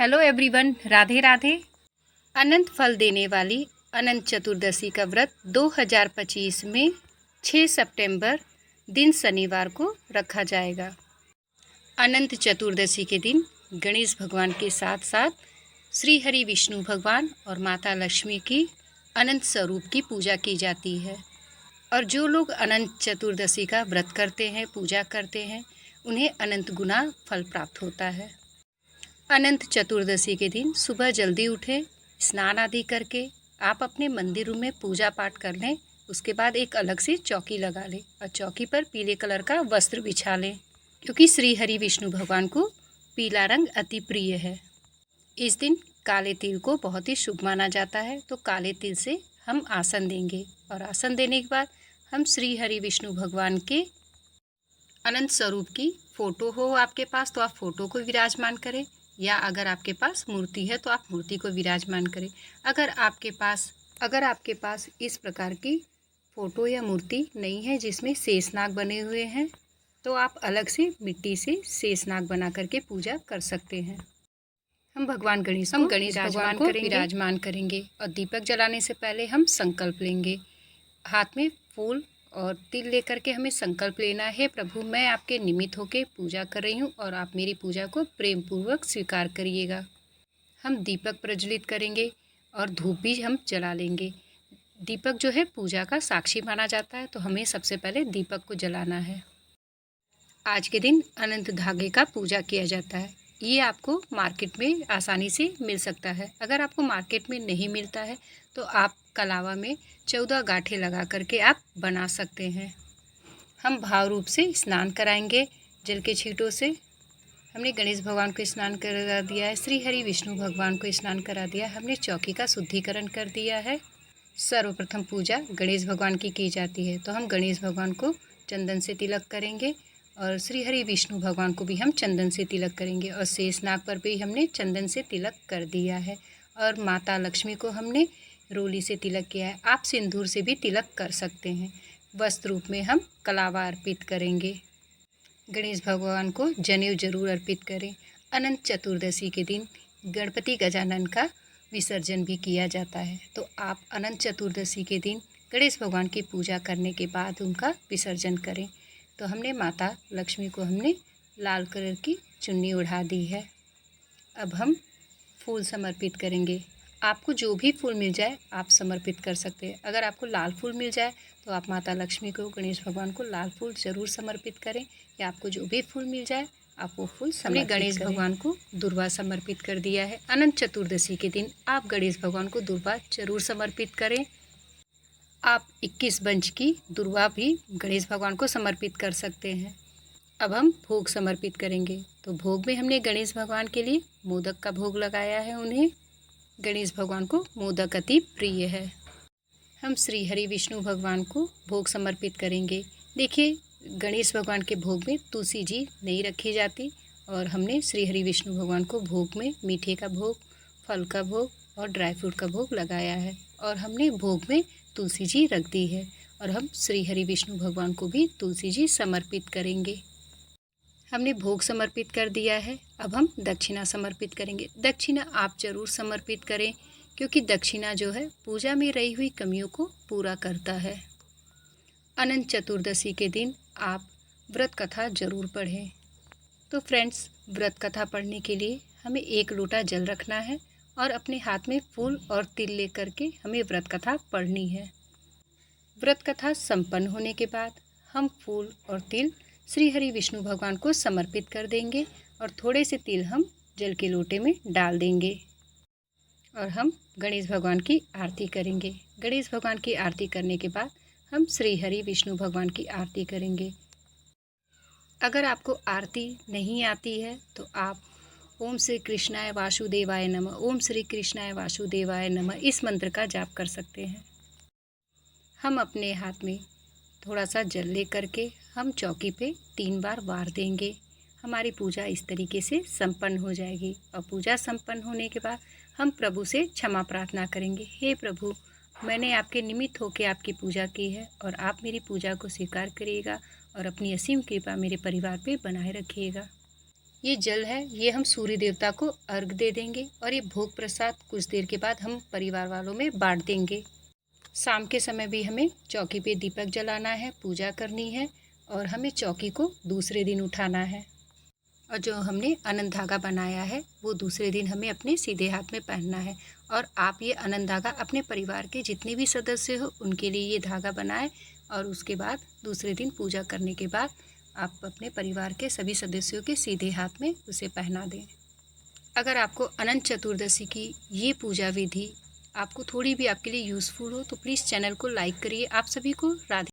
Hello everyone, Radhe Radhe. अनंत फल देने वाली अनंत चतुर्दशी का व्रत 2025 में 6 सितंबर दिन शनिवार को रखा जाएगा। अनंत चतुर्दशी के दिन गणेश भगवान के साथ साथ श्री हरि विष्णु भगवान और माता लक्ष्मी की अनंत स्वरूप की पूजा की जाती है। और जो लोग अनंत चतुर्दशी का व्रत करते हैं, पूजा करते हैं, उन्हें अनंत गुना फल प्राप्त होता है। अनंत चतुर्दशी के दिन सुबह जल्दी उठें, स्नान आदि करके आप अपने मंदिरों में पूजा पाठ कर लें। उसके बाद एक अलग से चौकी लगा लें और चौकी पर पीले कलर का वस्त्र बिछा लें, क्योंकि श्री हरि विष्णु भगवान को पीला रंग अति प्रिय है। इस दिन काले तिल को बहुत ही शुभ माना जाता है, तो काले तिल से हम आसन देंगे और आसन देने के बाद हम श्री हरि विष्णु भगवान के अनंत स्वरूप की फ़ोटो हो आपके पास तो आप फ़ोटो को विराजमान करें, या अगर आपके पास मूर्ति है तो आप मूर्ति को विराजमान करें। अगर आपके पास इस प्रकार की फ़ोटो या मूर्ति नहीं है जिसमें शेषनाग बने हुए हैं, तो आप अलग से मिट्टी से शेषनाग बना करके पूजा कर सकते हैं। हम भगवान गणेश भगवान को विराजमान करेंगे और दीपक जलाने से पहले हम संकल्प लेंगे। हाथ में फूल और तिल लेकर के हमें संकल्प लेना है, प्रभु मैं आपके निमित्त होकर पूजा कर रही हूँ और आप मेरी पूजा को प्रेम पूर्वक स्वीकार करिएगा। हम दीपक प्रज्वलित करेंगे और धूप भी हम जला लेंगे। दीपक जो है पूजा का साक्षी माना जाता है, तो हमें सबसे पहले दीपक को जलाना है। आज के दिन अनंत धागे का पूजा किया जाता है। ये आपको मार्केट में आसानी से मिल सकता है। अगर आपको मार्केट में नहीं मिलता है तो आप कलावा में 14 गांठें लगा करके आप बना सकते हैं। हम भाव रूप से स्नान कराएंगे जल के छींटों से। हमने गणेश भगवान को स्नान करा दिया है, श्री हरि विष्णु भगवान को स्नान करा दिया, हमने चौकी का शुद्धिकरण कर दिया है। सर्वप्रथम पूजा गणेश भगवान की जाती है, तो हम गणेश भगवान को चंदन से तिलक करेंगे और श्री हरि विष्णु भगवान को भी हम चंदन से तिलक करेंगे और शेषनाग पर भी हमने चंदन से तिलक कर दिया है। और माता लक्ष्मी को हमने रोली से तिलक किया है। आप सिंदूर से भी तिलक कर सकते हैं। वस्त्र रूप में हम कलावा अर्पित करेंगे। गणेश भगवान को जनेऊ जरूर अर्पित करें। अनंत चतुर्दशी के दिन गणपति गजानन का विसर्जन भी किया जाता है, तो आप अनंत चतुर्दशी के दिन गणेश भगवान की पूजा करने के बाद उनका विसर्जन करें। तो हमने माता लक्ष्मी को हमने लाल कलर की चुन्नी ओढ़ा दी है। अब हम फूल समर्पित करेंगे। आपको जो भी फूल मिल जाए आप समर्पित कर सकते हैं। अगर आपको लाल फूल मिल जाए तो आप माता लक्ष्मी को, गणेश भगवान को लाल फूल ज़रूर समर्पित करें, या आपको जो भी फूल मिल जाए आप वो फूल समर्पित करें। गणेश भगवान को दुर्वा समर्पित कर दिया है। अनंत चतुर्दशी के दिन आप गणेश भगवान को दुर्वा जरूर समर्पित करें। आप 21 बंच की दुर्वा भी गणेश भगवान को समर्पित कर सकते हैं। अब हम भोग समर्पित करेंगे, तो भोग में हमने गणेश भगवान के लिए मोदक का भोग लगाया है। उन्हें गणेश भगवान को मोदक अति प्रिय है। हम श्री हरि विष्णु भगवान को भोग समर्पित करेंगे। देखिए, गणेश भगवान के भोग में तुलसी जी नहीं रखी जाती, और हमने श्री हरि विष्णु भगवान को भोग में मीठे का भोग, फल का भोग और ड्राई फ्रूट का भोग लगाया है, और हमने भोग में तुलसी जी रख दी है। और हम श्री हरि विष्णु भगवान को भी तुलसी जी समर्पित करेंगे। हमने भोग समर्पित कर दिया है। अब हम दक्षिणा समर्पित करेंगे। दक्षिणा आप जरूर समर्पित करें, क्योंकि दक्षिणा जो है पूजा में रही हुई कमियों को पूरा करता है। अनंत चतुर्दशी के दिन आप व्रत कथा जरूर पढ़ें। तो फ्रेंड्स, व्रत कथा पढ़ने के लिए हमें 1 लोटा जल रखना है और अपने हाथ में फूल और तिल लेकर के हमें व्रत कथा पढ़नी है। व्रत कथा संपन्न होने के बाद हम फूल और तिल श्री हरि विष्णु भगवान को समर्पित कर देंगे और थोड़े से तिल हम जल के लोटे में डाल देंगे और हम गणेश भगवान की आरती करेंगे। गणेश भगवान की आरती करने के बाद हम श्री हरि विष्णु भगवान की आरती करेंगे। अगर आपको आरती नहीं आती है तो आप ओम श्री कृष्णाय वासुदेवाय नमः, ओम श्री कृष्णाय वासुदेवाय नमः इस मंत्र का जाप कर सकते हैं। हम अपने हाथ में थोड़ा सा जल ले करके हम चौकी पे 3 बार वार देंगे। हमारी पूजा इस तरीके से संपन्न हो जाएगी। और पूजा संपन्न होने के बाद हम प्रभु से क्षमा प्रार्थना करेंगे। हे प्रभु, मैंने आपके निमित्त होकर आपकी पूजा की है और आप मेरी पूजा को स्वीकार करिएगा और अपनी असीम कृपा मेरे परिवार पे बनाए रखिएगा। ये जल है, ये हम सूर्य देवता को अर्घ दे देंगे और ये भोग प्रसाद कुछ देर के बाद हम परिवार वालों में बांट देंगे। शाम के समय भी हमें चौकी पे दीपक जलाना है, पूजा करनी है और हमें चौकी को दूसरे दिन उठाना है। और जो हमने अनंत धागा बनाया है वो दूसरे दिन हमें अपने सीधे हाथ में पहनना है। और आप ये अनंत धागा अपने परिवार के जितने भी सदस्य हो उनके लिए ये धागा बनाएं और उसके बाद दूसरे दिन पूजा करने के बाद आप अपने परिवार के सभी सदस्यों के सीधे हाथ में उसे पहना दें। अगर आपको अनंत चतुर्दशी की ये पूजा विधि आपको थोड़ी भी आपके लिए यूज़फुल हो तो प्लीज़ चैनल को लाइक करिए। आप सभी को राधे।